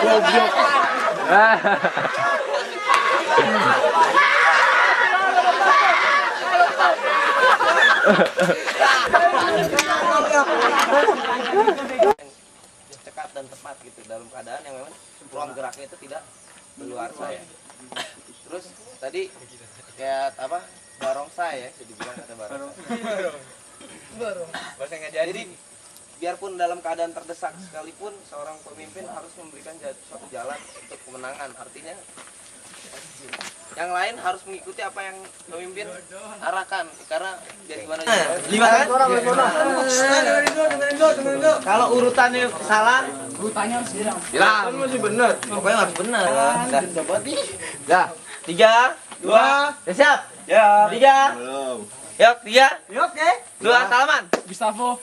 Goblok. Cekat dan tepat gitu dalam keadaan yang memang ruang geraknya itu tidak berluasa ya. Terus tadi kayak apa barongsai ya, jadi bilang kata barongsai. Bahasa nggak jadi. Biarpun dalam keadaan terdesak sekalipun seorang pemimpin harus memberikan suatu jalan untuk kemenangan. Artinya yang lain harus mengikuti apa yang pemimpin arahkan, karena biar gimana juga. Kalau urutannya salah, urutannya harus bilang. Bilang masih benar. Pokoknya harus benar. Dah. 3, 2, siap. Ya. 3. Belum. Yuk, 3. Yuk, oke. 2, salaman. Gustavo.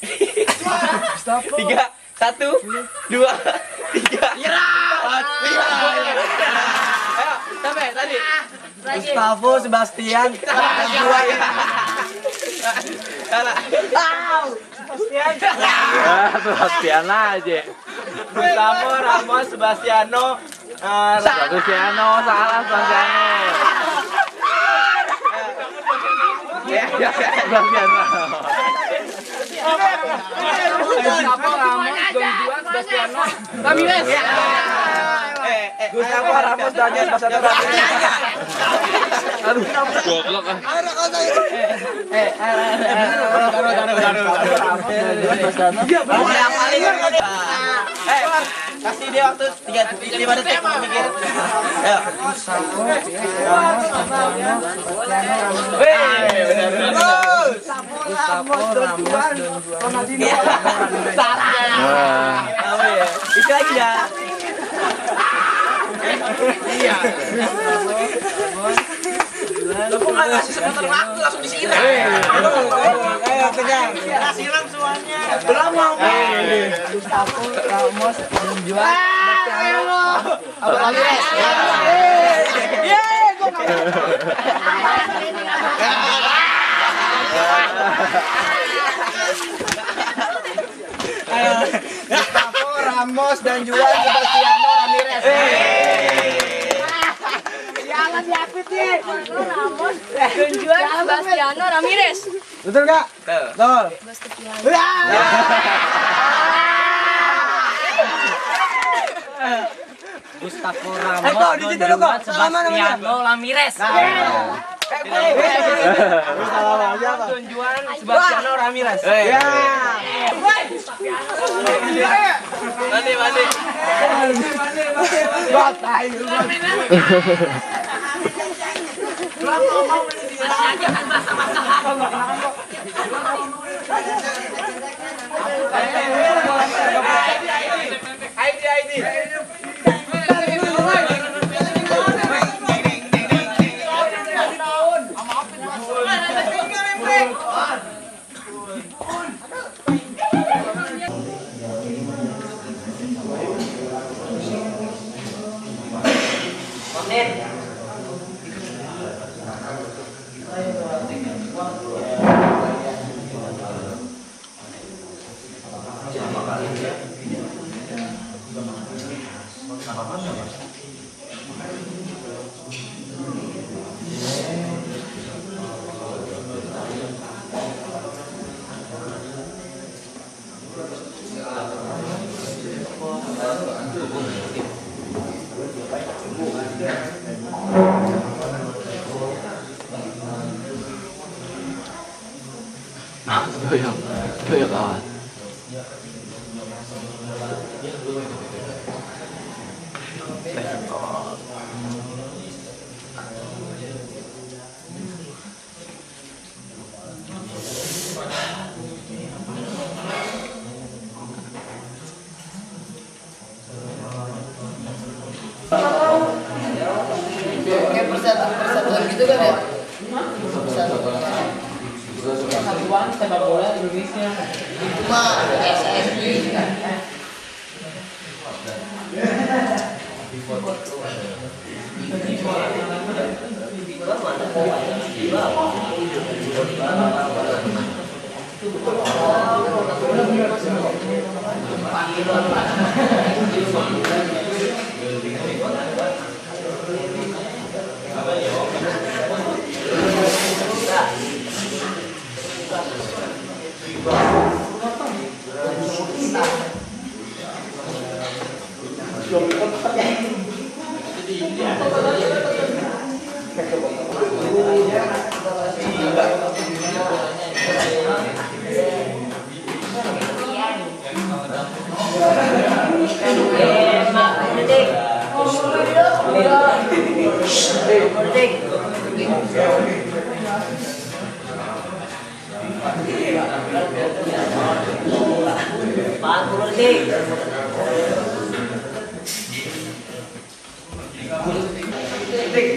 3, 1, 2, 3. Ayo, sampai tadi. Gustavo, Sebastian. Salah. Sebastian aja. Gustavo, Ramos, Sebastiano. Sebastiano salah Sebastiano. Sebastiano. Gustavo, Ramos, Don Juan, Sebastiano, Ramirez. Gustavo, Ramos, Daniel, Sebastiano, Ramirez. Aduh, goblok ah. Kasih dia waktu 5 detik mikir. Ayo. Itu lagi ya. Iya. Lu kok nggak ngasih sebentar waktu langsung disiram. Ayo kejar. Siram semuanya. Belum mau. Gustavo, Ramos, Don Juan, Sebastiano, Ramirez. Gustavo, Ramos, dan Juan, Sebastiano, Ramirez. Jangan diapit nih. Ramos, dan Juan, Sebastiano, Ramirez. Betul nggak? Betul. Gustavo, Ramos, Don Juan, Sebastiano, Ramirez. Don Juan, Sebastiano, Ramirez. Ya. Mandi. Doyok kawan. Kayak persatuan gitu kan ya? Persatuan sepak bola Indonesia. Cuma SSI.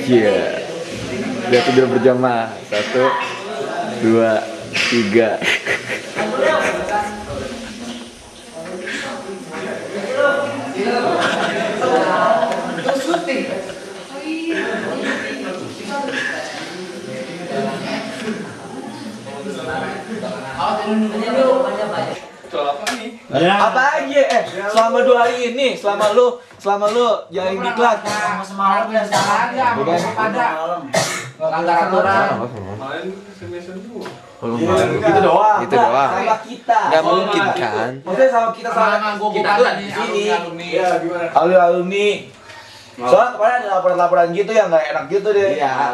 Iya. Dia tidur berjamaah. 1, 2, 3. Apa aja? Selama 2 hari ini, selama lu jaring diklat. Semalam dan ada. Langgar aturan. Gitu doang. Gitu doang. Sama kita. Nggak mungkin kan? Maksudnya sama kita kita tuh di sini. Alumni. Soalnya kemarin ada laporan-laporan gitu yang nggak enak gitu deh. Iya.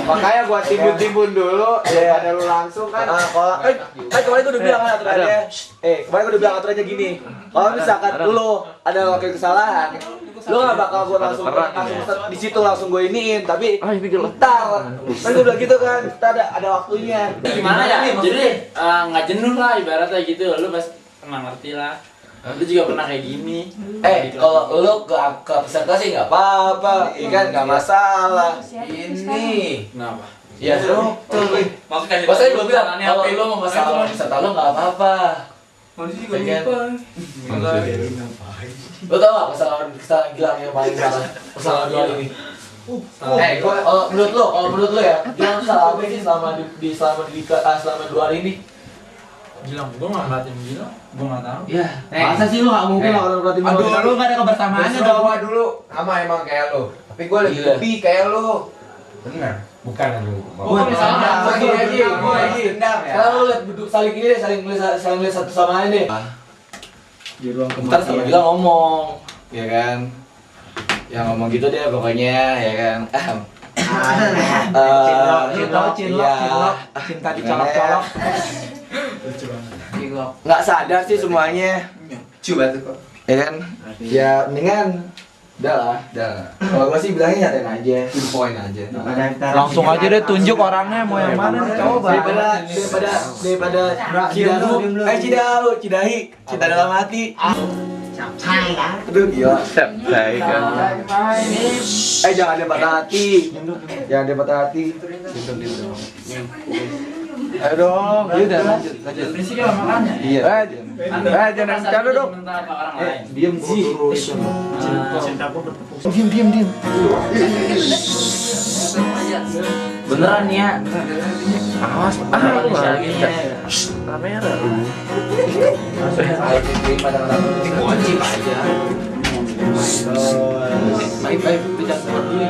Makanya gua timbun dulu daripada lu langsung kan. Kemarin gua udah bilang kan aturannya. Kemarin gua udah bilang aturannya gini. Kalau misalkan lu ada wakil kesalahan, lu nggak bakal gua langsung di situ langsung gua iniin, tapi ntar. Kan gua bilang gitu kan, ntar ada waktunya. Gimana ya? Jadi nggak jenuh lah ibaratnya gitu. Lu pasti pernah ngerti lah. Lu juga pernah kayak gini. Kalau lu ke peserta sih nggak apa-apa, kan nggak masalah. Ini. Kenapa? Ya struktur. Maksudnya gue bilang kalau lu mau masalah peserta lu nggak apa-apa. Lu tau gak kesalahan Gilang yang paling parah? Kesalahan dua ini. Kalau menurut lu ya, Gilang salah apa sih selama selama 2 hari ini? Gilang, gua nggak ngeliatin Gilang. Gua nggak tahu. Ya, masa sih lu nggak mungkin orang berarti mau? Aduh, lu gak ada kebersamaannya dong. Gua dulu sama emang kayak lu. Tapi gua lebih kayak lu. Bener. Bukan lu. Gua misalnya lagi dendam ya. Sekarang lu lihat duduk saling ini deh, saling lihat satu sama lain deh. Di ruang Ntar sama Gilang ngomong, ya kan? Ya ngomong gitu deh pokoknya, ya kan? Cinta dicolok-colok. Nggak sadar sih semuanya. Coba tuh kok. Ya kan? Ya mendingan udah lah. Kalau gua sih bilangnya nyatain aja, to the point aja. Langsung aja deh tunjuk orangnya mau yang mana nih, coba. Daripada Cidahi, cinta dalam hati. Aduh gila. Baik kan. Jangan ada patah hati. Jangan ada patah hati. Ayo dong, udah lanjut. Prinsipnya makannya. Iya. Jangan canda dong. Diam sih. Diam. Beneran ya. Awas, kamera lu. Kunci aja. Baik, tidak kuat dulu.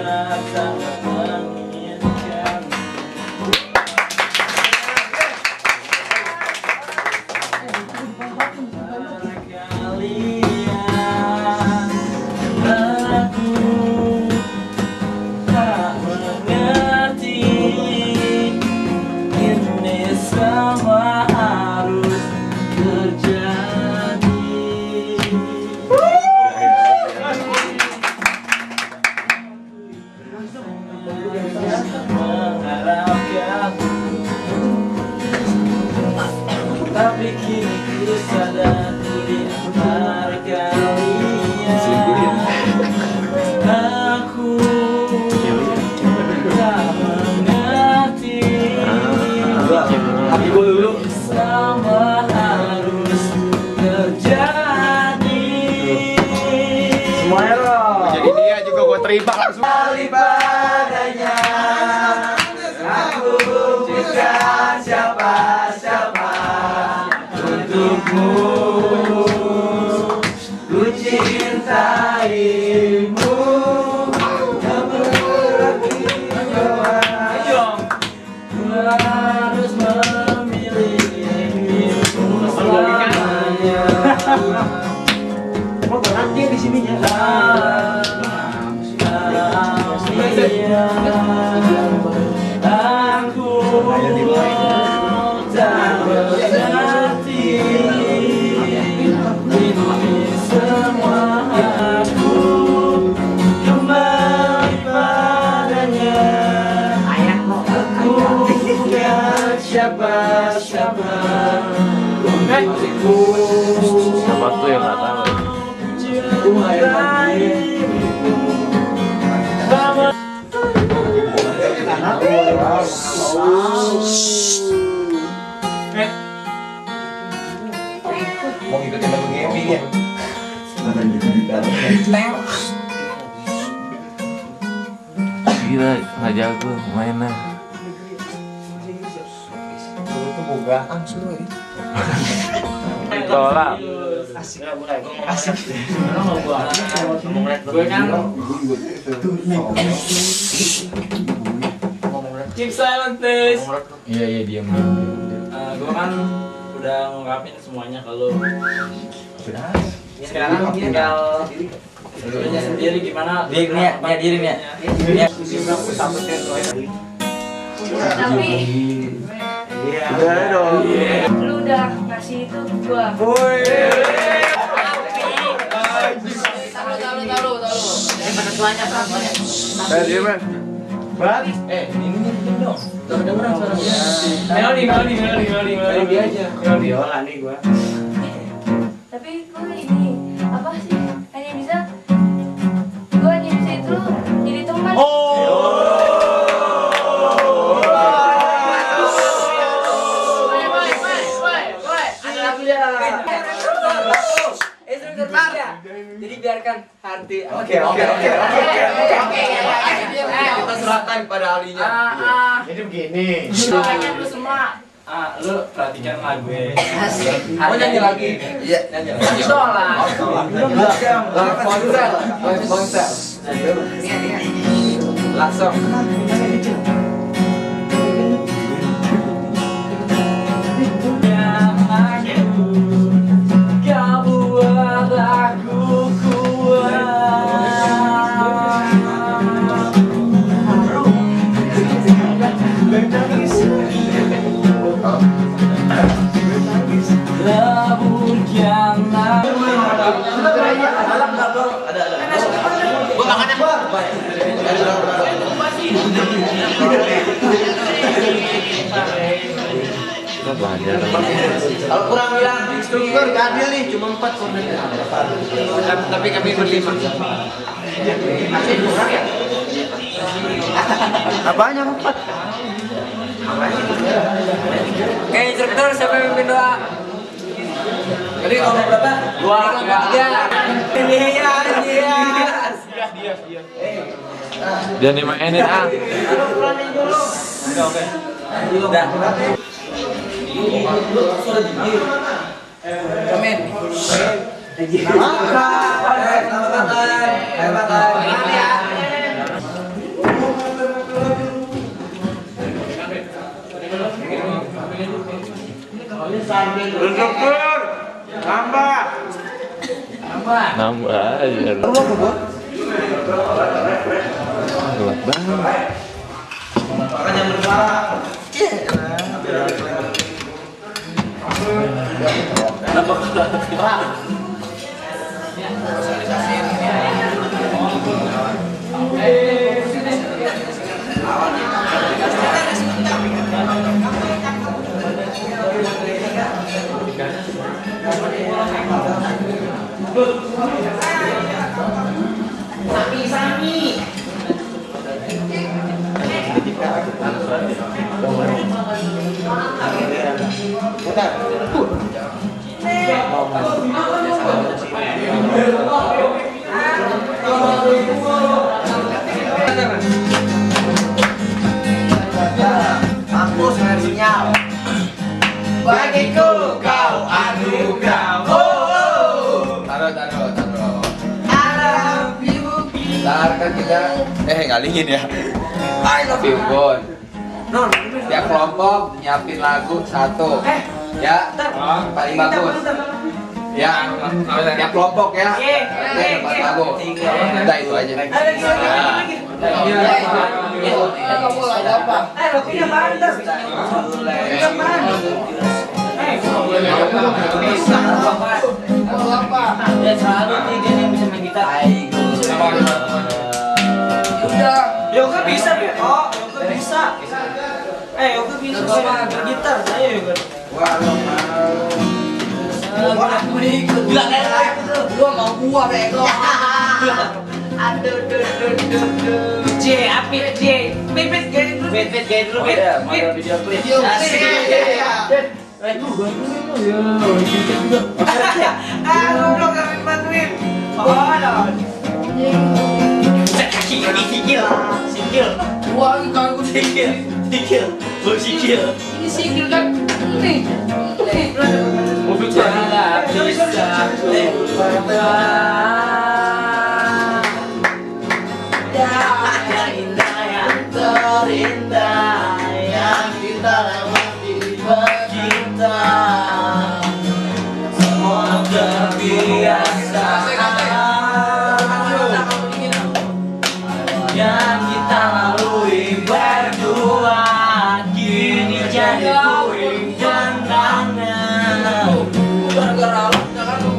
Tapi kini ku sadar di antara kalian aku tak mengerti Hati gua dulu. sama harus terjadi. Semuanya dong. Jadi dia juga gua terima langsung. Kali padanya aku bukan siapa-siapa untukmu. dirimu yang berarti Ayo. Gua harus memilihmu selamanya. Mau berarti di sininya. Aku tak berarti ini semua aku kembali padanya. Aku bukan siapa-siapa. Siapa tuh yang nggak tahu? Mau ngikutin lagu gaming ya? Gila, nggak jago mainnya. Dulu tuh bogaan semua ini. Tolak. Gue kan keep silent please. Iya diam. Gue kan udah ngungkapin semuanya ke lu. Sekarang tinggal lu sendiri gimana? Diri nih. Tapi Udah dong. lu udah ngasih itu ke gua. Taruh. Ini dong. Ada orang suara Melody aja. Biola nih gua. Tapi gua ini apa sih? Hanya bisa itu jadi teman. Jadi biarkan hati. Oke. Kita serahkan pada ahlinya. Jadi begini. Soalnya lu semua lu perhatikan lagu Mau nyanyi lagi? Iya. Tolak. Ponsel. Langsung. Kau buat aku Kalau kurang bilang instruktur gak adil nih, cuma 4 komennya. Tapi kami berlima. Apanya 4? Oke, instruktur siapa yang mimpin doa? Jadi kalau berapa? Gua Iya. Jangan dimainin ah. Udah. Amin. Nambah aja. Gelap banget. Aku sangat sinyal. Bagiku kau anugerah. Taruh. ntar kan kita ngalingin ya. I love you Bon. Tiap kelompok nyiapin lagu satu. Ya, paling bagus. Ya, tiap kelompok ya. Dapat lagu. Udah itu aja. Ya selalu nih dia yang bisa main gitar. Yoga bisa deh. Oh, Yoga bisa. Yoga bisa main gitar saya Yoga. Bilang kayak gua mau gua bego. J, apit J. Pipit gaya dulu. Pit gaya dulu pit. Ada video klip. Goblok kami bantuin. Sikil. Wah, kalau gue sikil. Gue sikil. Ini single kan. Nih. Jangan bisa yang indah yang terindah yang kita lewati kita semua kebiasaan yang kita lalui berdua kini jadi puing kenangan gara-gara lu jangan lu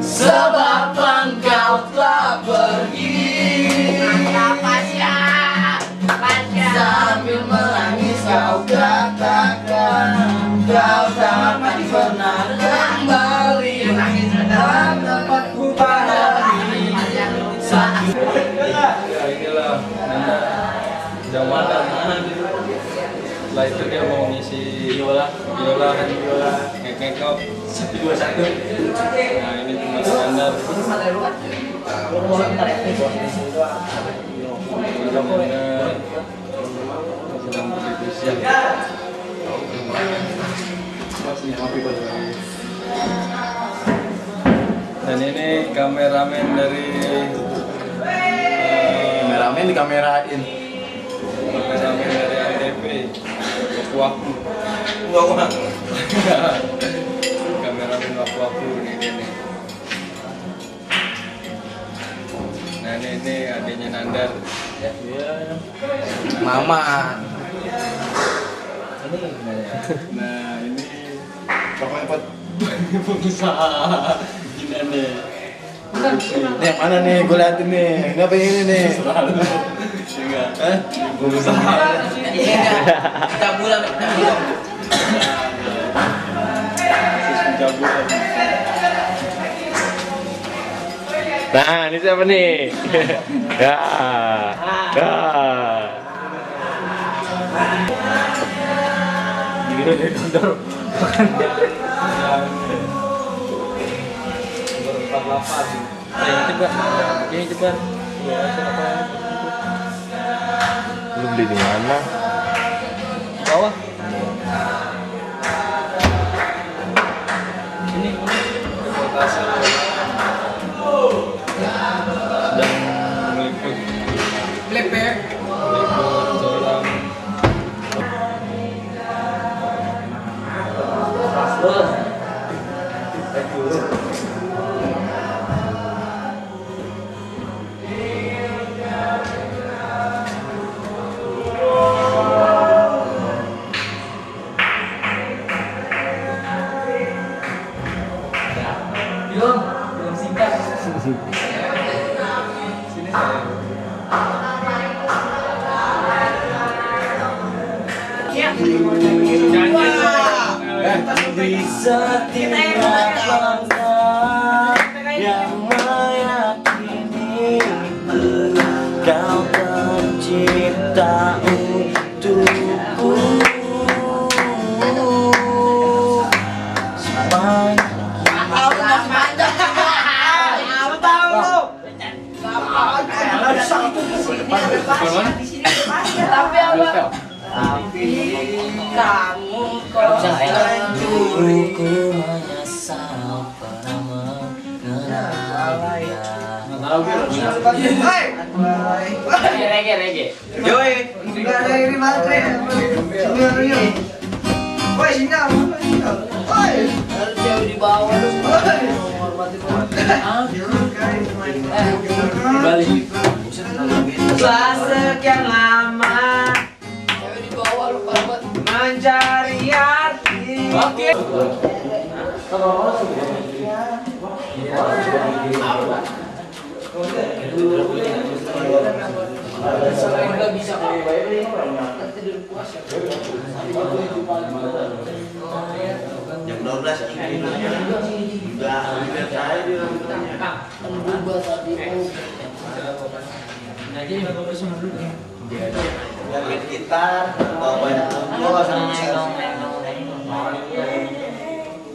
sebab engkau telah pergi sambil menangis kau katakan kau tak pernah kembali tak tempatku pada ini inilah jamanan. Setelah itu dia mau ngisi biola ngekop 121. Nah ini cuma standar. Sedang berdiskusi. Dan ini kameramen dari Kameramen dikamerain. Kameramen dari ADP waktu kameramen waktu ini. Nah ini adiknya Nandar ya. Mama. Nah ini pengusaha gini. Nih yang mana nih? Gue liatin nih. Ini apa ini nih? Enggak. Pengusaha. cabulan Pencabulan. Nah, ini siapa nih? Ya. Ya. Gini deh kantor. Ini cepat. Lu beli di mana? Bawah. Sedang meliput Lepek. jalan belum singkat Di setiap langkah yang meyakini kau tercipta untukku sampai Tapi apa? Kamu kok Duluku menyesal pernah mengenal dia. Reggae. Yoi, enggak ada ini matre. Woi, sinyal. Woi. Harus jauh di bawah lu. Balik. Setelah sekian lama cewek di bawah lu parbat. mencari arti. Oke. Nggak bisa. Jam 12 Berubah tadi. main gitar atau main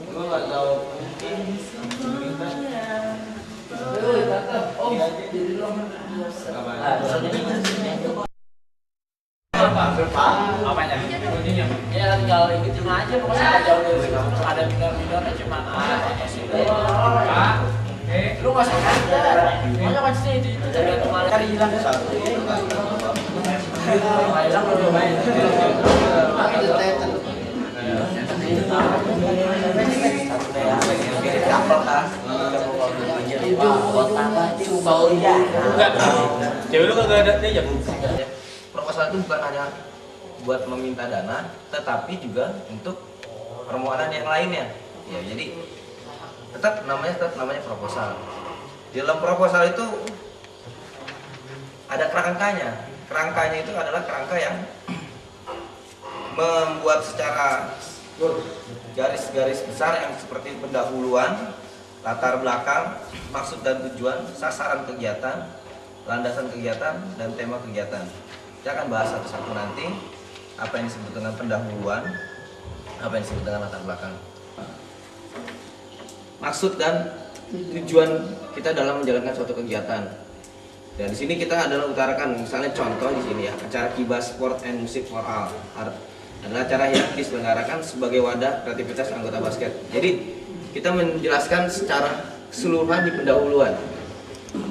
gua nggak tahu Apanya? Ya tinggal ikutin aja pokoknya nggak jauh dari situ. Ada minor-minornya cuma lu nggak usah ngajar. Pokoknya kan sih itu tergantung malah cari hilang satu. Hilang lebih baik. cewek lu kagak ada dia proposal itu bukan hanya buat meminta dana tetapi juga untuk permohonan yang lainnya ya jadi tetap namanya proposal. Di dalam proposal itu ada kerangkanya itu adalah kerangka yang membuat secara garis-garis besar yang seperti pendahuluan, latar belakang, maksud dan tujuan, sasaran kegiatan, landasan kegiatan, dan tema kegiatan. Kita akan bahas satu-satu nanti apa yang disebut dengan pendahuluan, apa yang disebut dengan latar belakang. Maksud dan tujuan kita dalam menjalankan suatu kegiatan. Dan di sini kita adalah utarakan misalnya contoh di sini ya, acara Kibas Sport and Music for All adalah acara yang diselenggarakan sebagai wadah kreativitas anggota basket. Jadi kita menjelaskan secara keseluruhan di pendahuluan.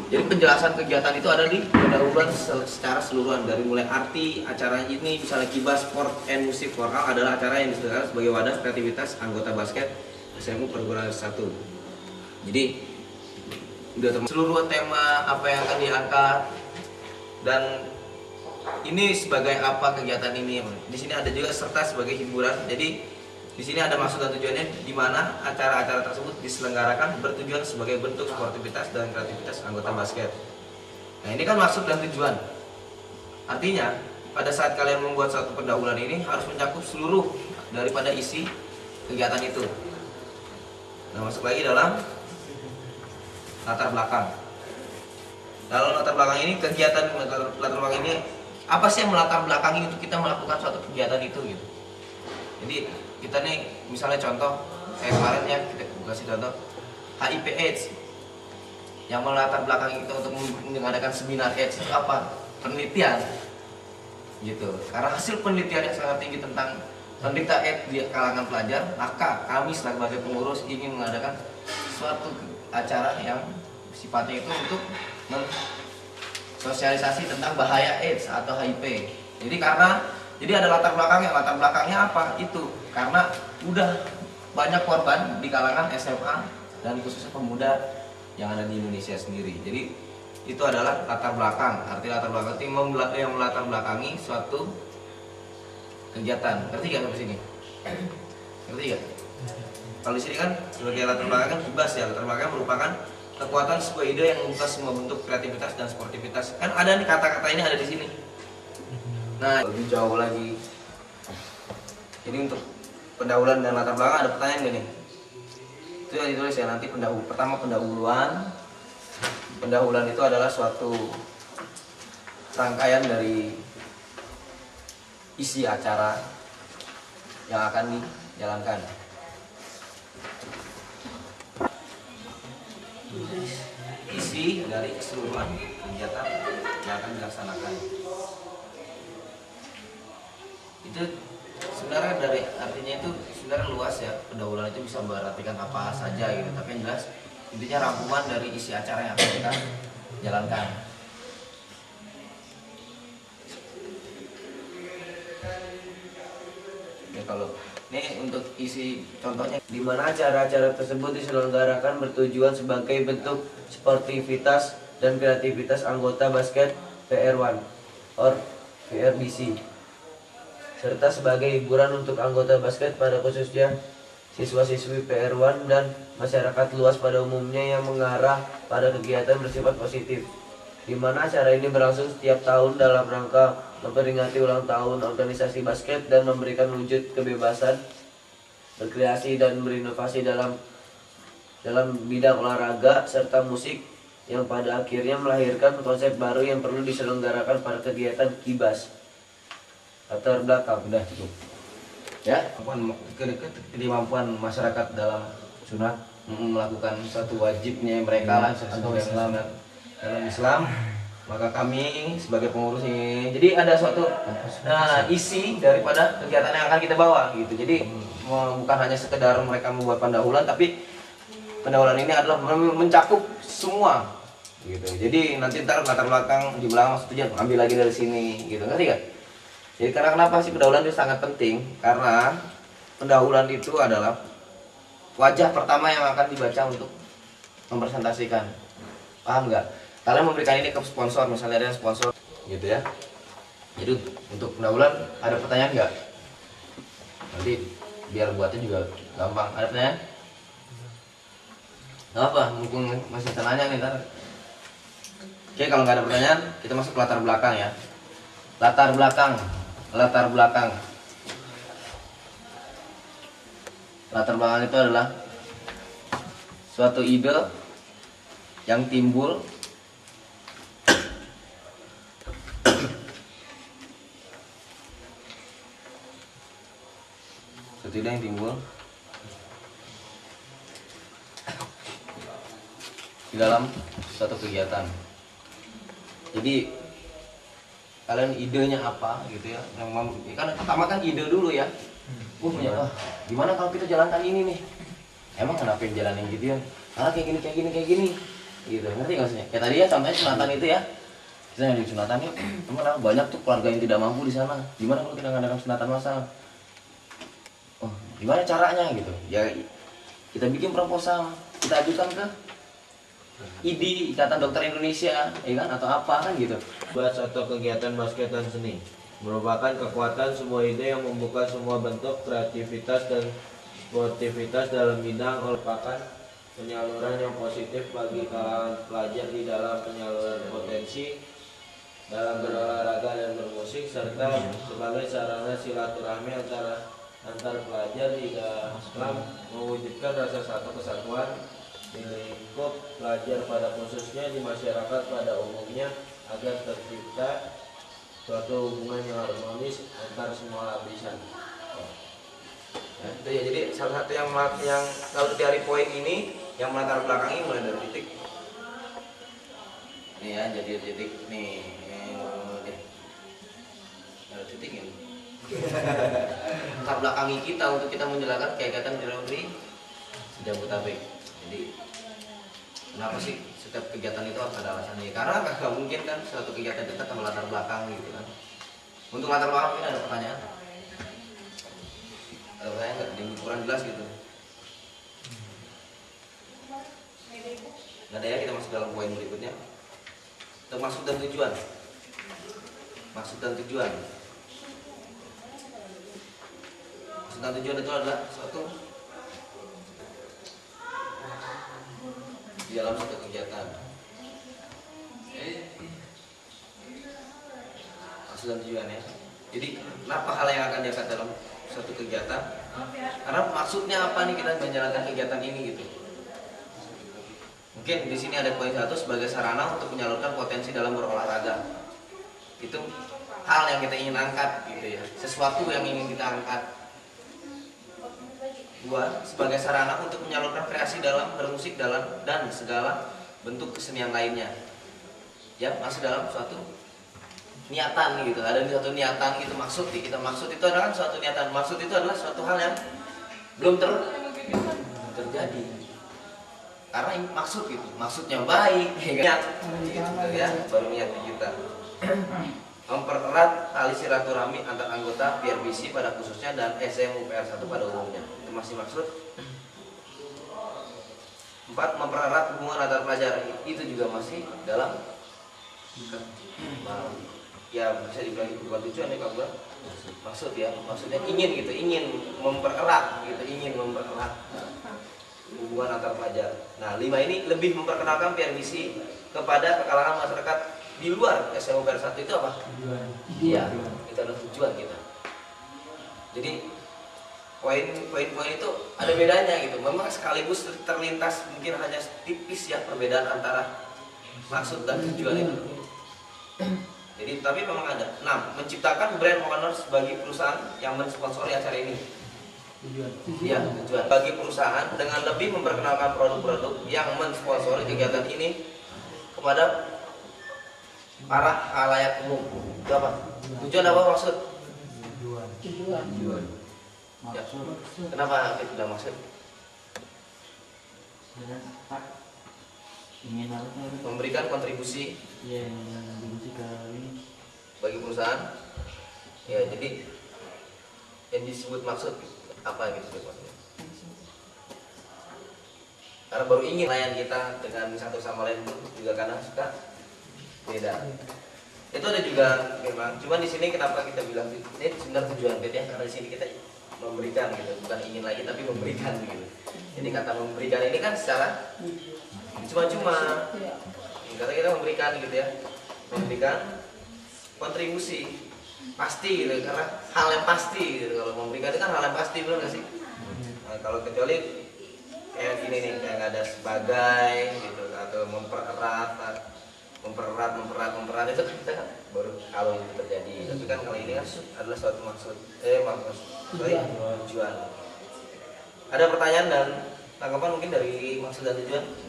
Jadi penjelasan kegiatan itu ada di pendahuluan secara keseluruhan dari mulai arti acara ini misalnya Kibas Sport and Music for All adalah acara yang diselenggarakan sebagai wadah kreativitas anggota basket SMU Perguruan 1. Jadi udah seluruh tema apa yang akan diangkat dan ini sebagai apa kegiatan ini. Di sini ada juga serta sebagai hiburan. Jadi di sini ada maksud dan tujuannya di mana acara-acara tersebut diselenggarakan bertujuan sebagai bentuk sportivitas dan kreativitas anggota basket. Nah, ini kan maksud dan tujuan. Artinya, pada saat kalian membuat satu pendahuluan ini harus mencakup seluruh daripada isi kegiatan itu. Nah, masuk lagi dalam latar belakang. Dalam latar belakang ini kegiatan latar belakang ini apa sih yang melatar belakangi untuk kita melakukan suatu kegiatan itu gitu. Jadi kita nih misalnya contoh kayak kemarin ya kita kasih contoh HIV AIDS yang melatar belakangi kita untuk mengadakan seminar AIDS itu apa? Penelitian gitu. Karena hasil penelitian yang sangat tinggi tentang penderita AIDS di kalangan pelajar, maka kami sebagai pengurus ingin mengadakan suatu acara yang sifatnya itu untuk sosialisasi tentang bahaya AIDS atau HIV. Jadi ada latar belakangnya apa? Itu karena udah banyak korban di kalangan SMA dan khususnya pemuda yang ada di Indonesia sendiri. Jadi itu adalah latar belakang. Arti latar belakang itu yang melatar belakangi suatu kegiatan. Ngerti gak sampai sini? Ngerti gak? Kalau di sini kan sebagai latar belakang kan bebas ya. Latar belakang merupakan kekuatan sebuah ide yang membuka semua bentuk kreativitas dan sportivitas. Kan ada nih kata-kata ini ada di sini. Nah, lebih jauh lagi. Jadi untuk pendahuluan dan latar belakang ada pertanyaan gak nih? Itu yang ditulis ya nanti pertama pendahuluan. Pendahuluan itu adalah suatu rangkaian dari isi acara yang akan dijalankan. Isi dari keseluruhan kegiatan yang akan dilaksanakan. itu sebenarnya dari artinya itu sebenarnya luas ya. Pendahuluan itu bisa berartikan apa saja gitu, tapi yang jelas intinya rangkuman dari isi acara yang akan kita jalankan. Ya, kalau ini untuk isi contohnya, di mana acara-acara tersebut diselenggarakan bertujuan sebagai bentuk sportivitas dan kreativitas anggota basket PR1 or PRBC, serta sebagai hiburan untuk anggota basket pada khususnya siswa-siswi PR1 dan masyarakat luas pada umumnya yang mengarah pada kegiatan bersifat positif, di mana acara ini berlangsung setiap tahun dalam rangka memperingati ulang tahun organisasi basket dan memberikan wujud kebebasan berkreasi dan berinovasi dalam bidang olahraga serta musik, yang pada akhirnya melahirkan konsep baru yang perlu diselenggarakan pada kegiatan KIBAS. Latar belakang udah cukup ya, kemampuan masyarakat dalam sunat melakukan suatu wajibnya mereka lah atau Islam dalam Islam. Maka kami sebagai pengurus ini, jadi ada suatu isi daripada kegiatan yang akan kita bawa gitu. Jadi bukan hanya sekedar mereka membuat pendahuluan, tapi pendahuluan ini adalah mencakup semua gitu. Jadi nanti ntar latar belakang di belakang maksudnya ambil lagi dari sini gitu, ngerti gak? Jadi karena kenapa sih pendahuluan itu sangat penting? Karena pendahuluan itu adalah wajah pertama yang akan dibaca untuk mempresentasikan. Paham nggak? Kalian memberikan ini ke sponsor, misalnya ada sponsor gitu ya. Jadi untuk pendahuluan ada pertanyaan nggak? Nanti biar buatnya juga gampang. Ada pertanyaan? Nggak apa, mumpung masih tanya nih ntar. Oke, kalau nggak ada pertanyaan, kita masuk ke latar belakang ya. Latar belakang. Latar belakang itu adalah suatu ide yang timbul di dalam suatu kegiatan. Jadi kalian idenya apa gitu ya? Kan pertama kan ide dulu ya. Punya gimana kalau kita jalankan ini nih? Emang kenapa yang jalanin gitu ya? Karena kayak gini gitu. Ngerti nggak maksudnya? Kayak tadi ya contohnya sunatan itu ya. Kita yang di sunatan yuk. Teman banyak tuh keluarga yang tidak mampu di sana. Gimana kalau kita ngadakan sunatan massal? Oh, gimana caranya gitu? Ya kita bikin proposal, kita ajukan ke IDI, Ikatan Dokter Indonesia, ya kan, atau apa kan gitu. Buat atau kegiatan basket dan seni merupakan kekuatan semua ide yang membuka semua bentuk kreativitas dan sportivitas dalam bidang merupakan penyaluran yang positif bagi kalangan pelajar di dalam penyaluran potensi dalam berolahraga dan bermusik, serta sebagai sarana silaturahmi antar pelajar di dalam mewujudkan rasa satu kesatuan di lingkup pelajar pada khususnya di masyarakat pada umumnya, agar tercipta suatu hubungan yang harmonis antar semua lapisan. Ya, itu ya, jadi salah satu yang kalau dari poin ini yang melatar belakangi mulai dari titik ini ya, jadi titik nih dari titik ini latar belakangi kita untuk kita menjalankan kegiatan di Jabodetabek. Jadi kenapa sih setiap kegiatan itu harus ada alasannya? Karena nggak mungkin kan suatu kegiatan kita tanpa latar belakang gitu kan. Untuk latar belakang ini ada pertanyaan? Ada pertanyaan nggak? Yang kurang jelas gitu? Nggak ada ya, kita masuk dalam poin berikutnya. Untuk maksud dan tujuan. Maksud dan tujuan. Maksud dan tujuan itu adalah suatu di dalam suatu kegiatan. Maksud dan tujuan ya. Jadi kenapa hal yang akan diangkat dalam suatu kegiatan? Karena maksudnya apa nih kita menjalankan kegiatan ini gitu. Mungkin di sini ada poin 1 sebagai sarana untuk menyalurkan potensi dalam berolahraga. Itu hal yang kita ingin angkat gitu ya. Sesuatu yang ingin kita angkat. 2. Sebagai sarana untuk menyalurkan kreasi dalam bermusik dan segala bentuk kesenian lainnya yang masih dalam suatu niatan gitu, ada satu niatan gitu, maksud itu adalah kan suatu niatan, maksud itu adalah suatu hal yang belum terjadi karena ini maksud gitu, maksudnya baik niat gitu ya, baru niat kita. Mempererat tali silaturahmi antar anggota PRBC pada khususnya dan SMUPR 1 pada umumnya, itu masih maksud. 4. Mempererat hubungan antar pelajar, itu juga masih dalam ya bisa dibilang bukan tujuan ya Kak, maksud ya, maksudnya ingin gitu, ingin mempererat gitu, ingin mempererat hubungan antar pelajar. Nah 5 ini lebih memperkenalkan PRBC kepada kalangan masyarakat di luar SMUPR 1 itu apa? Iya, itu adalah tujuan kita. Jadi poin-poin itu ada bedanya gitu, memang sekaligus terlintas mungkin hanya tipis ya perbedaan antara maksud dan tujuan itu. Jadi tapi memang ada. 6. Menciptakan brand awareness bagi perusahaan yang mensponsori acara ini. Iya, tujuan. Bagi perusahaan dengan lebih memperkenalkan produk-produk yang mensponsori kegiatan ini kepada para khalayak umum. Itu apa? Tujuan apa maksud? Tujuan. Ya. Kenapa kita bilang maksud? Memberikan kontribusi bagi perusahaan. Ya, jadi yang disebut maksud apa yang disebut maksudnya? Karena baru ingin layan kita dengan satu sama lain juga karena suka beda. Itu ada juga memang. Cuman di sini kenapa kita bilang ini sebenarnya tujuan beda ya? Karena di sini kita memberikan gitu, bukan ingin lagi tapi memberikan gitu. Jadi kata memberikan ini kan secara cuma-cuma. Kata kita memberikan gitu ya, memberikan kontribusi pasti gitu, karena hal yang pasti gitu. Kalau memberikan itu kan hal yang pasti, benar nggak sih? Nah, kalau kecuali kayak gini nih, kayak nggak ada sebagai gitu, atau mempererat itu kan kita kan baru kalau itu terjadi. Tapi kan kalau ini kan adalah suatu maksud, tujuan. Ada pertanyaan dan tanggapan mungkin dari maksud dan tujuan?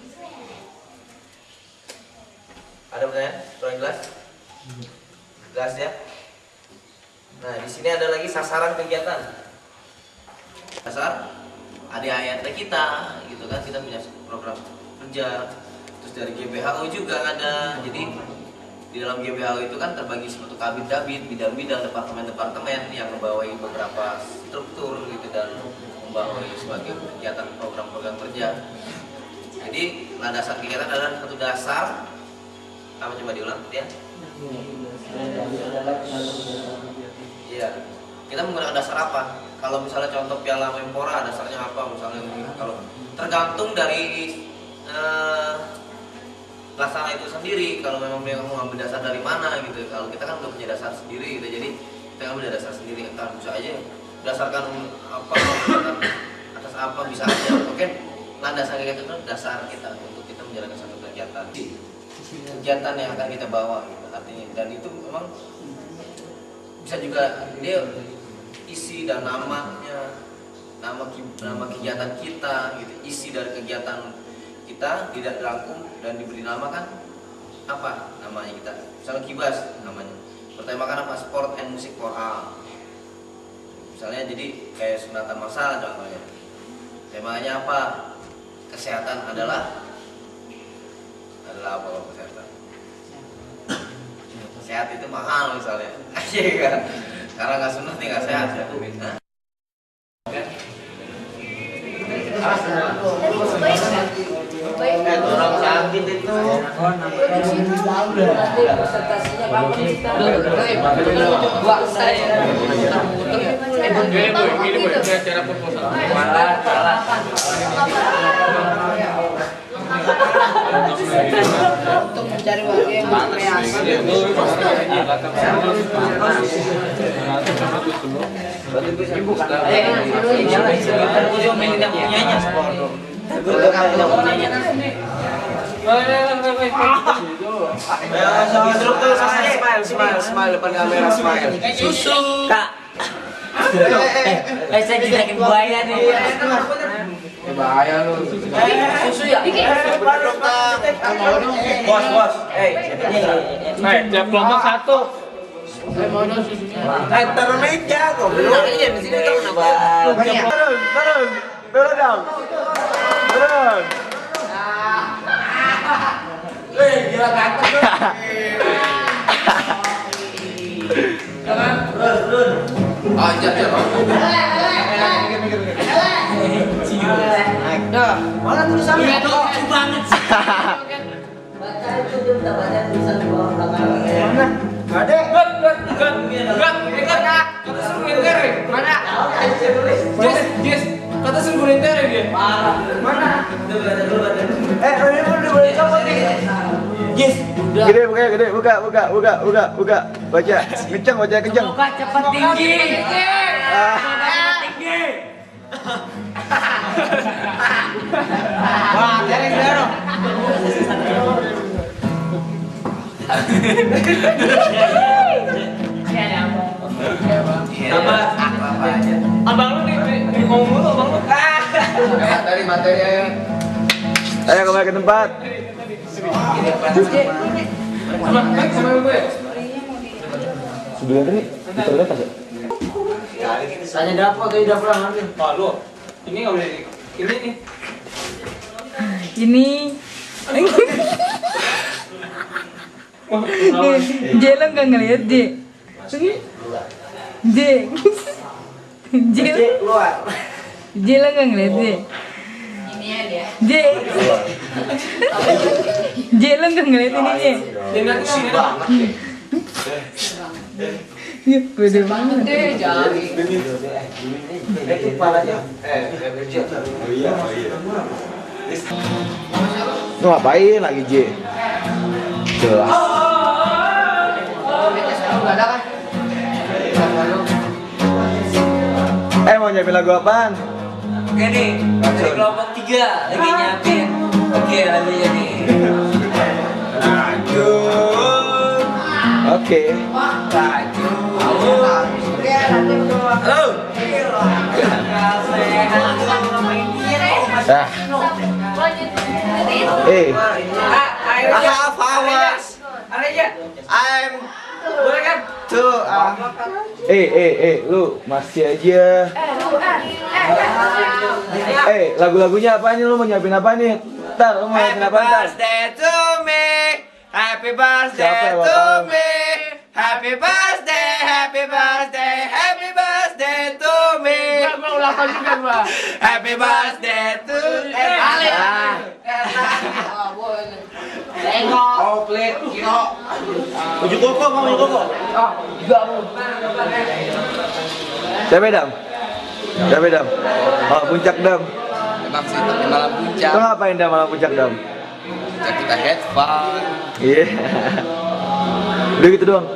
Ada pertanyaan? Kurang jelas? Jelas ya? Nah, di sini ada lagi sasaran kegiatan. Dasar ada ART kita, gitu kan, kita punya program kerja. Terus dari GBHU juga ada. Jadi di dalam GBHU itu kan terbagi suatu kabit-kabit, bidang-bidang, departemen-departemen yang membawahi beberapa struktur gitu dan membawahi sebagai kegiatan program-program kerja. Jadi landasan kegiatan adalah satu dasar. Apa coba diulang ya? Iya. Kita menggunakan dasar apa? Kalau misalnya contoh Piala Menpora dasarnya apa? Misalnya kalau tergantung dari pelaksana itu sendiri. Kalau memang dia mau ambil dasar dari mana gitu. Kalau kita kan udah punya dasar sendiri gitu. Jadi kita ambil dasar sendiri. Kita bisa aja berdasarkan apa, atas apa bisa aja. Oke. Landasan kegiatan itu dasar kita untuk kita menjalankan satu kegiatan. Kegiatan yang akan kita bawa gitu, artinya. Dan itu memang bisa juga dia isi dan namanya, nama kegiatan kita gitu, isi dari kegiatan kita tidak dirangkum dan diberi nama kan apa namanya kita, misalnya Kibas namanya, bertemakan apa, sport and music for all misalnya. Jadi kayak sunatan masal contohnya, temanya apa, kesehatan adalah apa kalau kesehatan? Sehat itu mahal misalnya, iya kan? Karena nggak sunat nih nggak sehat ya. Orang sakit itu. Presentasinya kapan kita? Gini boy, cara proposal. Salah. Untuk mencari warga yang berkreasi. Instruktur smile depan kamera, smile. Susu. Kak. Saya dijakin buaya nih. Bahaya lu. Susu ya? Bos. Tiap kelompok satu. Taruh meja kok. Belum aja di sini tuh kenapa? Turun. Turun dong. Turun. Gila ganteng tuh. Oh, jangan. Mana tulisannya? Lucu banget sih. Baca itu dia minta baca tulisan di bawah belakang. Mana? Ada. Kata suruh nginter. Mana? Jis. Kata suruh nginter dia. Mana? Ini udah boleh copot nih. Yes. Gede, buka. Baca. Kencang, baca kencang. Semoga cepat tinggi. Wah, tereng dong. Abang lu nih ngomong mulu abang lu. Materi ayo. Ayo kembali ke tempat. Sama gue. Sebenarnya kita udah pas ya? Tanya dapur atau tidak pernah ngambil. Malu. Ini nggak boleh ini nih. Ini. Jelo nggak ngeliat J. Keluar. Jelo nggak ngeliat J. J. Jelo nggak ngeliat ini J. Ini sini Ya, beda banget. Lu ngapain lagi, J? Jelas. Mau nyiapin lagu apaan? Oke nih, dari kelompok 3 lagi nyiapin. Oke, lagunya nih. Oke. Halo. I have hours. I'm boleh kan? Tuh. Lu masih aja. Lagu-lagunya apa nih? Lu mau nyiapin apa nih? Ntar, lu mau nyiapin apa ntar? Happy birthday to me. Happy birthday to me. Gua ulang tahun juga gua. Happy birthday to Komplit, kilo. Uju koko, mau uju koko? Juga mau. Siapa Dam? Oh, puncak Dam. Emang sih tapi malam puncak. Lu ngapain Dam malam puncak Dam? Puncak kita head fun. Iya. Udah gitu doang.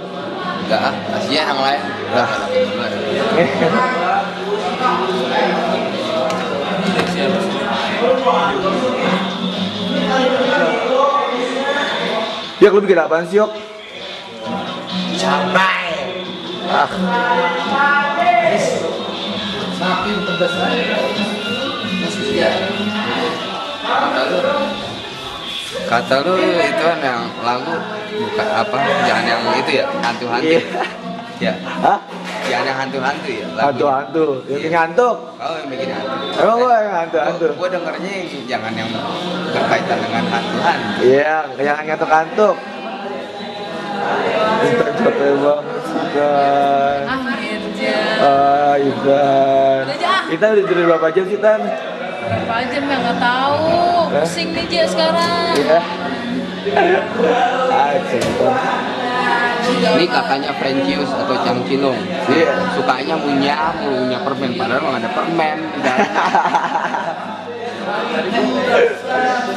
Enggak ah, kasihnya yang lain. Udah. Ya, lu bikin apaan sih, Yok? Cabai. Sapi pedas aja. Iya. Kata lu itu kan yang lagu bukan apa? Jangan yang itu ya, hantu-hantu. Ya. Hah? Jangan yang hantu-hantu ya. Hantu-hantu, yang bikin ngantuk. Kau yang bikin hantu. Emang gua yang hantu-hantu? Gua dengernya yang jangan yang berkaitan dengan hantu-hantu. Iya, yang ngantuk-ngantuk. Kita capek banget kan. Ivan. Kita udah tidur berapa jam sih, Tan? Berapa jam ya nggak tahu. Pusing nih J sekarang. Iya. Ini kakaknya Frencius atau Cangcilong. Iya. Sukanya punya permen, padahal nggak ada permen.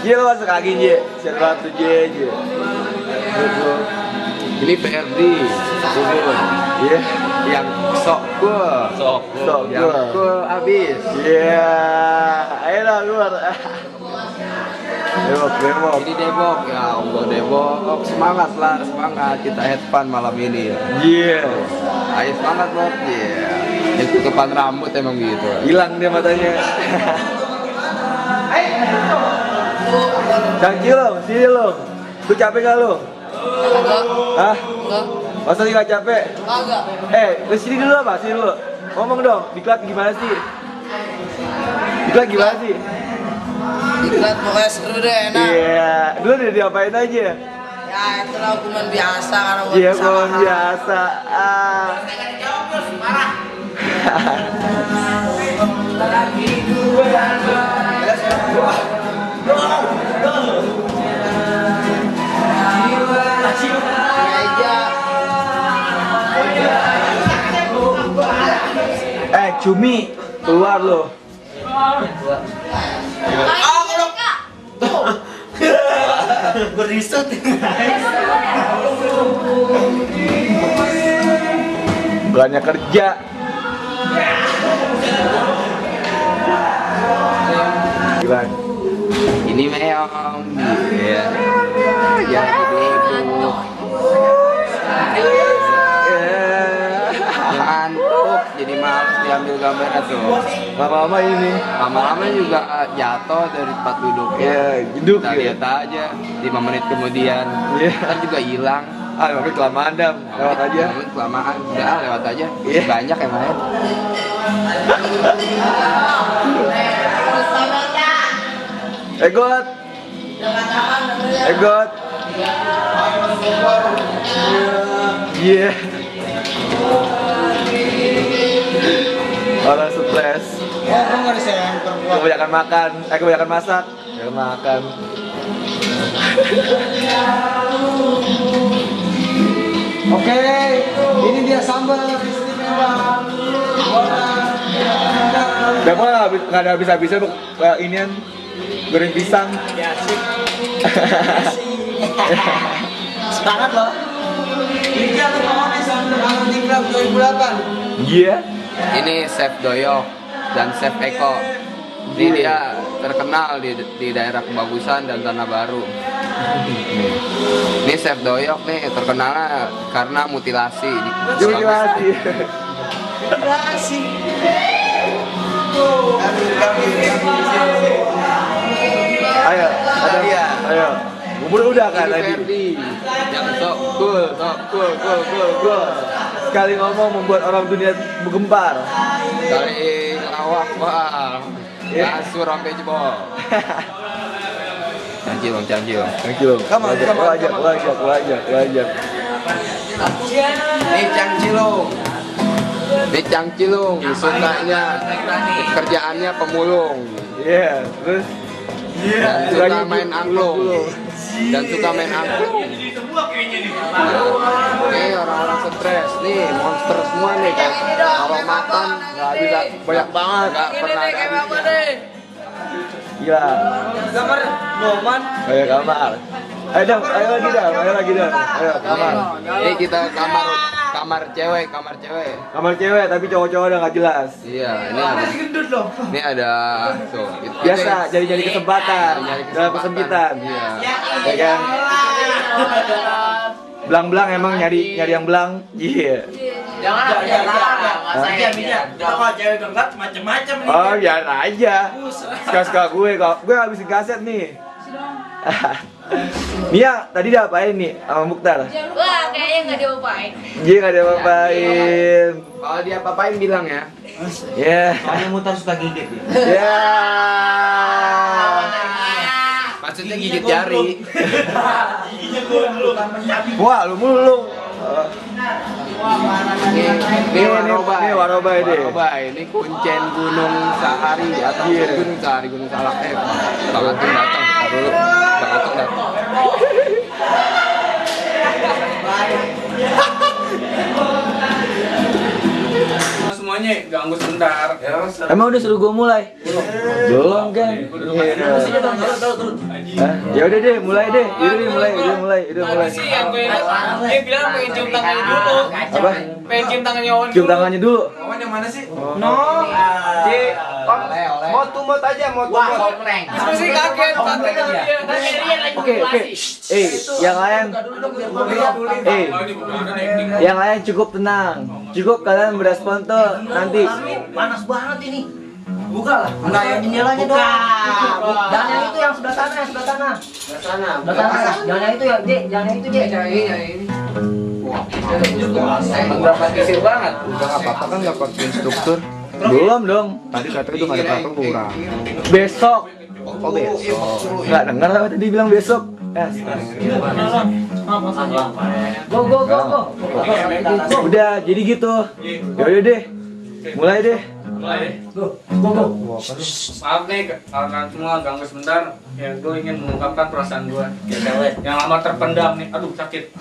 Iya, lo masuk lagi, J. Siapa tuh, J. Ini PRD, Subur. Iya. Yang sok cool, yang cool abis. Iya. Ayo lah, keluar. Debok. Ini Depok, ya Allah Depok. Semangat kita head fun malam ini. Iya. Ayo semangat Bob. Iya. Itu kepan rambut emang gitu. Hilang dia matanya. Cangcil lo, sini lo. Lu capek gak lo? Hah? Masa sih nggak capek? Kagak. Lu sini dulu apa? Sini dulu. Ngomong dong, diklat gimana sih? Diklat gimana sih? Diklat pokoknya seru deh, enak. Iya, dulu udah diapain aja? Ya itulah hukuman biasa karena buat Iya, kesalahan. kalau biasa. Cumi, keluar lo. Berisut. Bukannya kerja. Gimana? Ini meong. Iya. Ya gitu ibu. Ngantuk, jadi males diambil gambarnya tuh. Lama-lama ini. Lama-lama juga jatuh dari tempat duduknya. Iya, duduk Kita ya. lihat aja 5 menit kemudian. Iya. Kan juga hilang. Ah, makanya kelamaan dam. Lewat aja. Kelamaan, udah lewat aja. Iya. Banyak yang main. Egot. Egot. Iya. Orang stres. Kebanyakan makan. Kebanyakan masak. Kebanyakan makan. Oke, ini dia sambal istimewa. Udah mah nggak ada habis-habisnya inian goreng pisang. Semangat loh. Liga tuh pokoknya sampai bangun tinggal 2008. Iya. Ini Chef Doyok dan Chef Eko. Ini dia terkenal di daerah Kebagusan dan Tanah Baru. Ini Chef Doyok nih terkenalnya karena mutilasi. Mutilasi. Mutilasi. Ayo, ayo. Bubur udah kan Ini tadi. Ferdi yang sok cool. Sekali ngomong membuat orang dunia bergempar. Kali ngelawak, wah. Kasur sampai jebol. Cangcilong. Wajak. Ini Cangcilong, sukanya kerjaannya pemulung. Iya, terus Dan suka main angklung. Nih orang-orang stres nih, monster semua nih kan. Kalau makan nggak bisa banyak banget, nggak pernah ada. Iya. Gambar Noman. Ayo kamar. Ayo lagi dong. Ayo kamar. Ini kita kamar cewek. Kamar cewek tapi cowok-cowok udah nggak jelas. Iya, ini ada tuh. Biasa jadi kesempatan dalam kesempitan. Iya. Ya kan? Belang-belang emang nyari yang belang. Iya. Jangan. Kalau cewek genggam macam-macam nih. Oh, biar aja. Suka-suka gue habisin kaset nih. Mia, tadi udah apain nih sama Mukhtar? Wah, kayaknya nggak diupain. Dia nggak ada apain. Kalau dia apa-apain bilang ya. Ya. Soalnya Mutar suka gigit ya. Ya. Maksudnya gigit jari. Wah, lu mulu. Ini Warobai deh. Ini kuncen Gunung Sahari atau Gunung Salak. Bang Antung datang. Dulu Bang Antung datang. Semuanya ganggu sebentar. Emang udah suruh gue mulai? Belum kan? Ya udah deh, mulai deh. Udah mulai. Sih yang gue dia bilang pengen cium tangannya dulu. Apa? Pengen cium tangannya Wawan Cium tangannya dulu. Wawan yang mana sih? No. Mot aja. Terus sih kaget katanya dia. Oke. Yang lain cukup tenang. Cukup kalian berespon tuh nanti. Panas banget ini. Buka lah. Enggak yang jendelanya dong. Jangan yang itu yang sebelah sana. Jangan yang itu ya, Dek. Jangan yang itu, Dek. Mendramatisir banget. Udah nggak apa-apa kan nggak pakai instruktur. Belum dong. Tadi katanya tuh nggak ada apa kurang. Besok. Oh besok. Nggak dengar apa tadi bilang besok. Go. Udah, jadi gitu. Yaudah deh. Mulai deh. Maaf nih kalian semua ganggu sebentar. Ya gue ingin mengungkapkan perasaan gue yang lama terpendam nih. Aduh sakit.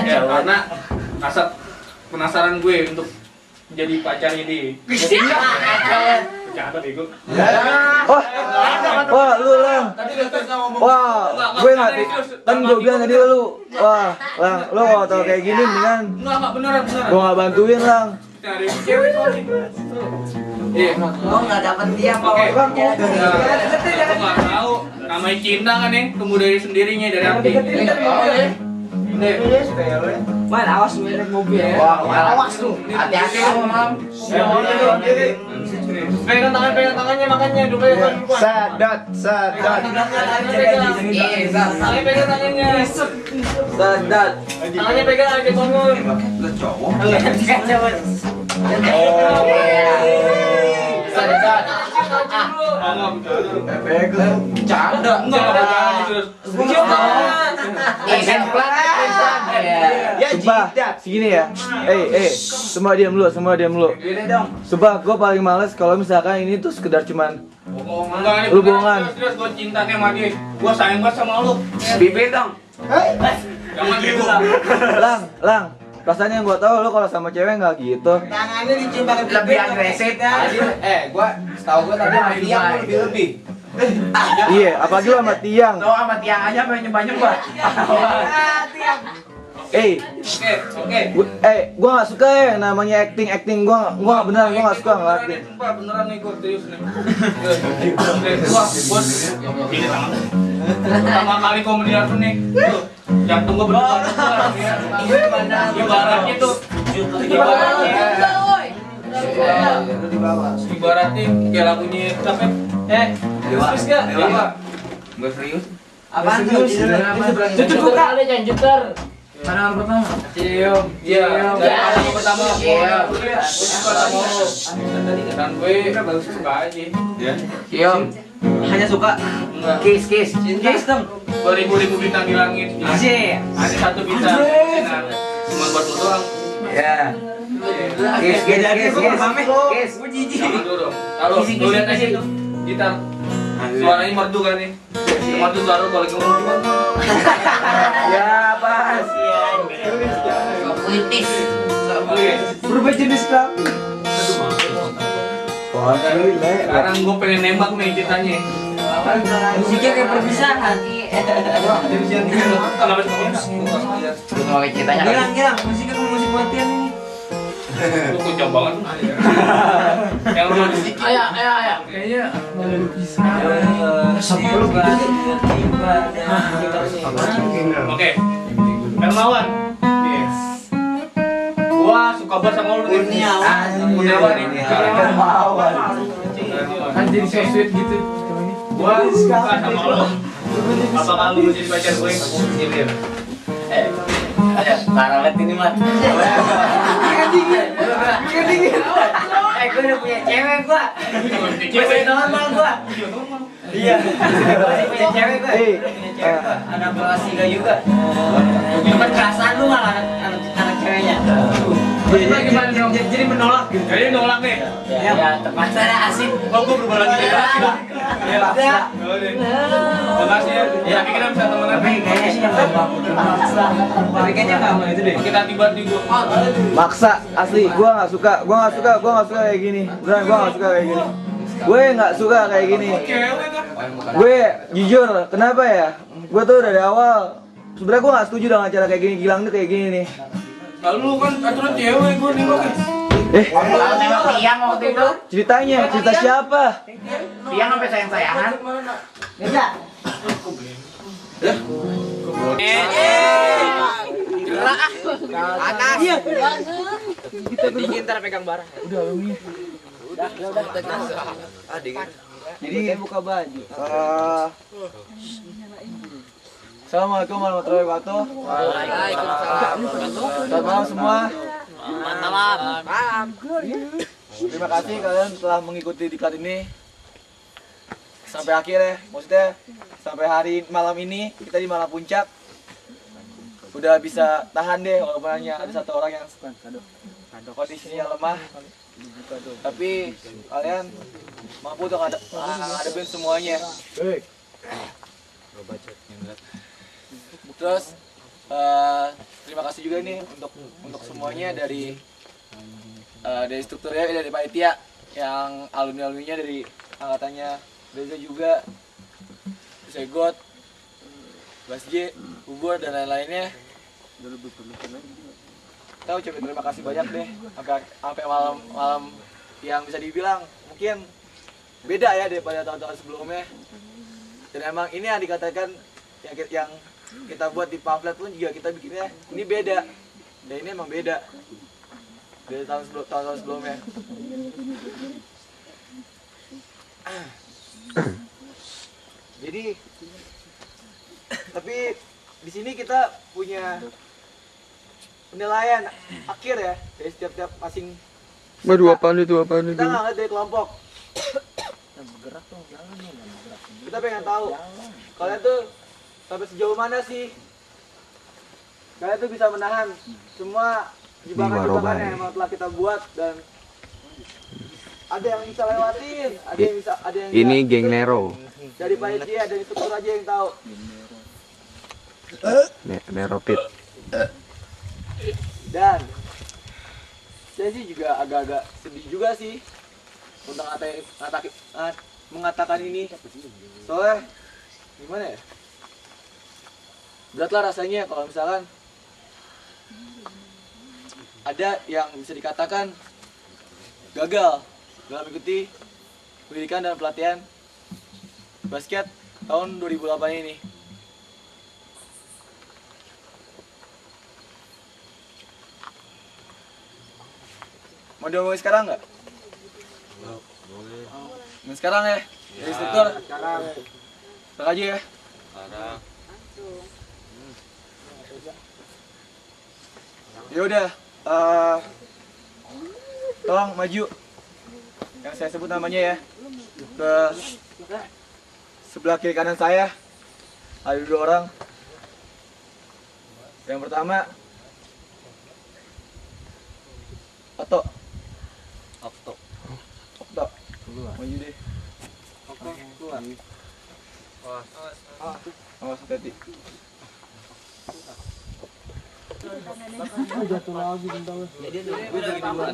Ya karena rasa penasaran gue untuk jadi pacarnya di. Bercanda bego. Wah, lu Lang. Wah, gue nggak. Kan gue bilang tadi lu. Wah, Lang, lu kalau tau kayak gini mendingan Enggak beneran. gue nggak bantuin Lang. Cari cewek soalnya. Iya. Lo nggak dapet dia kok. Oke. Aku nggak tahu. Namanya cinta kan nih, tumbuh dari sendirinya dari hati. Man, awas lu naik mobil ya. Awas lu. Hati-hati lu malam. Pegang tangannya makanya dulu ya. Sadat. Tangannya pegang tangannya. Sadat. Tangannya pegang aja bangun. Canda. Ya, Sumpah, segini ya. Semua diam dulu. Sumpah, gue paling males kalau misalkan ini tuh sekedar cuman lu bohongan. Terus gue cinta sama dia. Gue sayang banget sama lu. Bibir dong. Jangan gitu. Lang. Rasanya yang gue tahu lo kalau sama cewek nggak gitu. Tangannya dicium pakai Lebih agresif ya. Setahu gua tadi sama Tiang lebih. Iya, apalagi lo sama Tiang. Lo sama Tiang aja pengen nyembah. Gue nggak suka ya namanya acting. Gue nggak beneran, gue nggak suka nggak acting. Sumpah beneran nih gue serius nih. Bos. Ini tangan. Pertama kali gue melihat lu nih. Jantung gue berdebar. Ibaratnya tuh. Ibaratnya kayak lagunya siapa? Serius gak? Dewa. Gue serius. Apaan tuh? Cucu buka. Jangan juter. Pandangan pertama. Cium. Iya. Dari pandangan pertama. Iya. Gue suka sama lu. Dan gue suka aja. Cium. Hanya suka. Enggak. Kiss dong. Beribu-ribu bintang di langit. Ada satu bintang. Cuma buat lu doang. Ya. Kiss. Gue jijik. Jangan dulu dong. Kalau lu lihat aja itu gitar. Suaranya merdu kan nih. Merdu suara kalau lagi ngomong gimana? Ya pas. Puitis. Berubah jenis kelamin. Sekarang gue pengen nembak nih ceritanya. Musiknya kayak perpisahan. Kenapa sih ngomong? Lu mau ceritanya kan? Gilang, musiknya kayak musik matian ini. Lu kucap banget. Yang lu Ayo. Kayaknya Oke. Hermawan. Gua suka banget sama lu. Kurniawan ini. kan jadi so sweet gitu. Gua suka sama lu. Apakah lu jadi pacar gue? Nyindir. Parah banget ini mah. Dingin. Gue udah punya cewek gua. Masih normal gua. Iya. Masih punya cewek gua. Anak kelas 3 juga. Cuma perasaan lu malah anak ceweknya. Jadi menolak gitu. Jadi nolak nih. Ya, terpaksa ada asik. Oh, gua berubah lagi. Ya, maksa. Makasih ya. Tapi kita bisa temenan. Kayaknya sih yang tapi kayaknya enggak mau itu deh. Kita tiba-tiba Maksa asli, gua nggak suka kayak gini. Beneran gua nggak suka kayak gini. Gue nggak suka kayak gini. Gue jujur, kenapa ya? Gue tuh dari awal sebenarnya gue nggak setuju dengan cara kayak gini. Gilang tuh kayak gini nih. lalu kan aturan cewek gue nih bang. Kalau nembak Tiang waktu itu, Cerita siapa? Tiang sampai sayang-sayangan. Bisa. Panas. Iya. Dingin ntar pegang barang. Udah. Dingin. Jadi buka baju. Assalamualaikum warahmatullahi wabarakatuh. Waalaikumsalam. Selamat malam semua. Malam. Terima kasih kalian telah mengikuti diklat ini sampai akhir ya. Maksudnya sampai hari malam ini kita di malam puncak udah bisa tahan deh walaupun hanya ada satu orang yang kondisinya lemah. Tapi kalian mampu untuk ngadepin semuanya. Terus terima kasih juga nih untuk semuanya dari strukturnya, dari panitia yang alumni-alumninya dari angkatannya Reza juga, Segot, Bas J, Ubur dan lain-lainnya. Kita ucapin terima kasih banyak deh sampai malam yang bisa dibilang mungkin beda ya daripada tahun-tahun sebelumnya. Dan emang ini yang dikatakan yang kita buat di pamflet pun juga kita bikinnya ini beda. Dan ini emang beda dari tahun sebelumnya. Jadi tapi di sini kita punya penilaian akhir ya dari setiap masing. Waduh, apaan itu? Kita nggak ngeliat dari kelompok. Kita pengen tahu kalian tuh sampai sejauh mana sih kalian tuh bisa menahan semua jebakan-jebakan yang telah kita buat, dan ada yang bisa lewatin, ada yang Ini geng Nero. dari panitia, dari struktur aja yang tahu. Nero Pit. Dan saya sih juga agak-agak sedih juga sih untuk mengatakan ini, soalnya gimana ya, beratlah rasanya kalau misalkan ada yang bisa dikatakan gagal dalam mengikuti pendidikan dan pelatihan basket tahun 2008 ini. Mau diomongin sekarang nggak? Boleh. Sekarang ya? Dari struktur? Sekarang aja ya? Sekarang. Ya udah, tolong maju. Yang saya sebut namanya ya, ke sebelah kiri kanan saya. Ada 2 orang. Yang pertama, Okto. Maju deh. Keluar. Awas hati-hati. Jatuh lagi bentangnya. Jadi aman.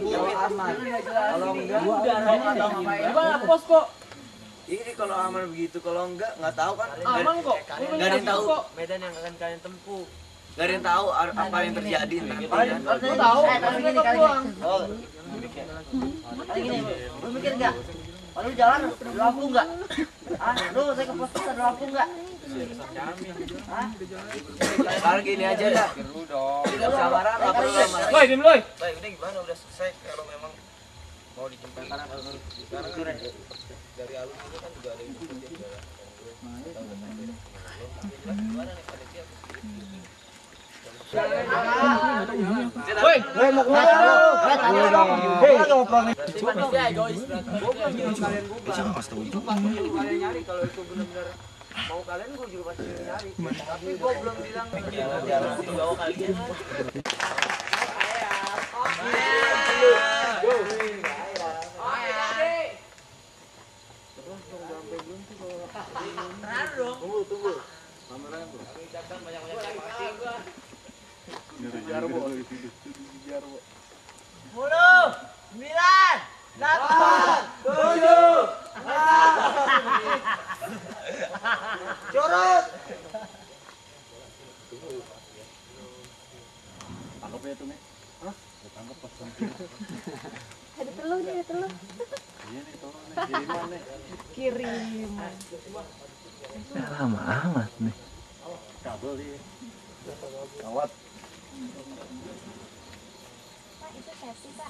Kalau enggak udah pos kok. Ini kalau aman begitu, kalau enggak tahu kan. Aman kok. Enggak ada yang tahu medan yang akan kalian tempuh. Enggak ada yang tahu apa yang terjadi nanti. Aku tahu. Kali ini. Oh. Kali ini. Lu mikir enggak? Kalau jalan ada lampu enggak? Lu saya ke pos ada lampu enggak? Sekarang gini aja dah. Seru dong. Tidak usah marah, enggak perlu marah. Woi, diam loh. Baik, udah gimana? Udah selesai kalau memang mau dijemput karena sekarang dari alun itu kan juga ada yang juga. Gimana nih panitia? Woi, mau kalian nyari kalau itu benar-benar mau kalian, gue juga pasti nyari. Tapi gue belum bilang jalan di bawah kalian. Tunggu. Kameranya tuh. Ucapkan banyak-banyak terima kasih gua. 10, 9, 8, 7, 6. Curut. Tangkap ya tuh, Me. Hah? Tangkap pas sampai. Ada telur nih, ada telur. Iya nih, tolong nih. Kiriman nih. Kiriman. Lama amat nih. Kabel dia. Kawat. Pak, itu safety, Pak.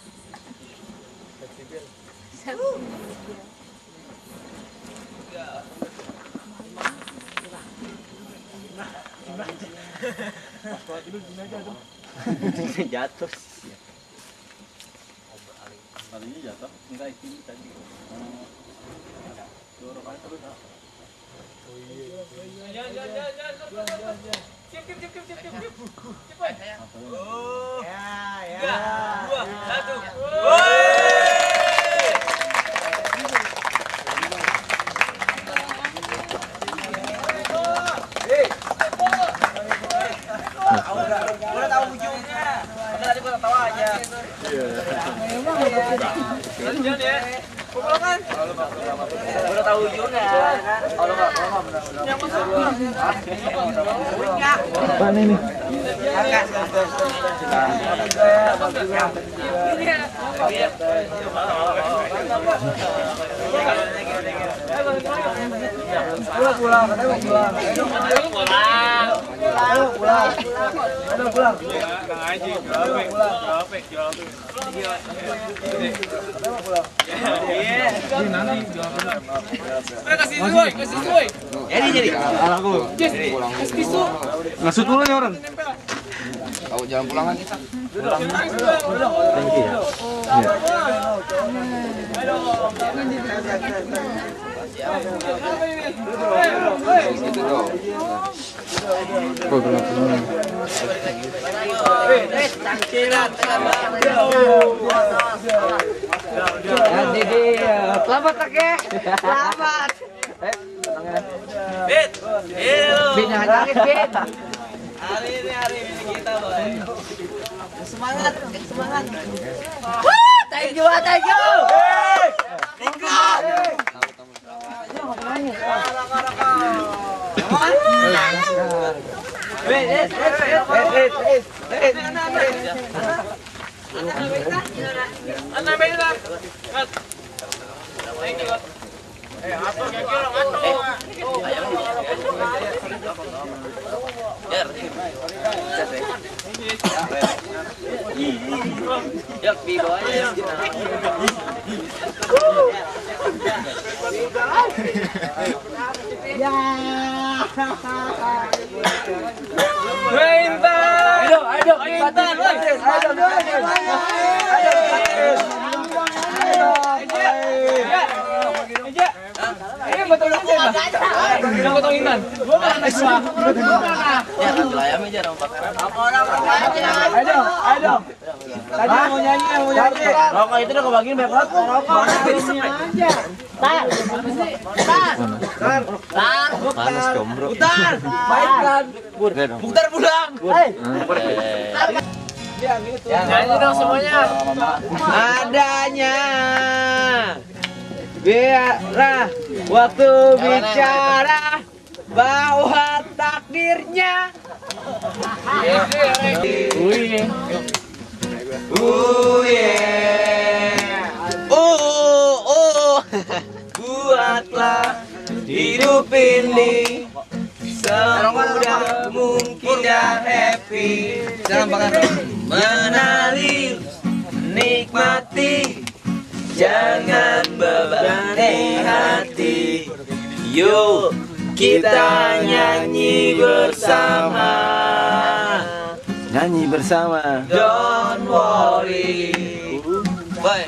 Safety bill. Safety. Jatuh. Tadinya jatuh, enggak ini tadi. Udah tahu ujungnya. Padahal tadi gua ketawa aja. Lanjut ya. Pukulan. Udah tahu ujungnya. Kalau enggak Apa ini? Jadi. Ngasut dulu nih orang. Tahu jalan pulangan. Gitu dong. Selamat Take. Selamat. Bit. Bit nangis Bit. Hari ini kita, Boy. Semangat. Thank you. Rokok itu udah kebagian banyak banget. Rokok aja. Panas gombro. Putar pulang. Nyanyi dong semuanya. Adanya biarlah waktu bicara bahwa takdirnya buatlah hidup ini semudah mungkin dan happy. Mengalir, nikmati, jangan bebani hati. Yuk kita nyanyi bersama. Don't worry. Boy,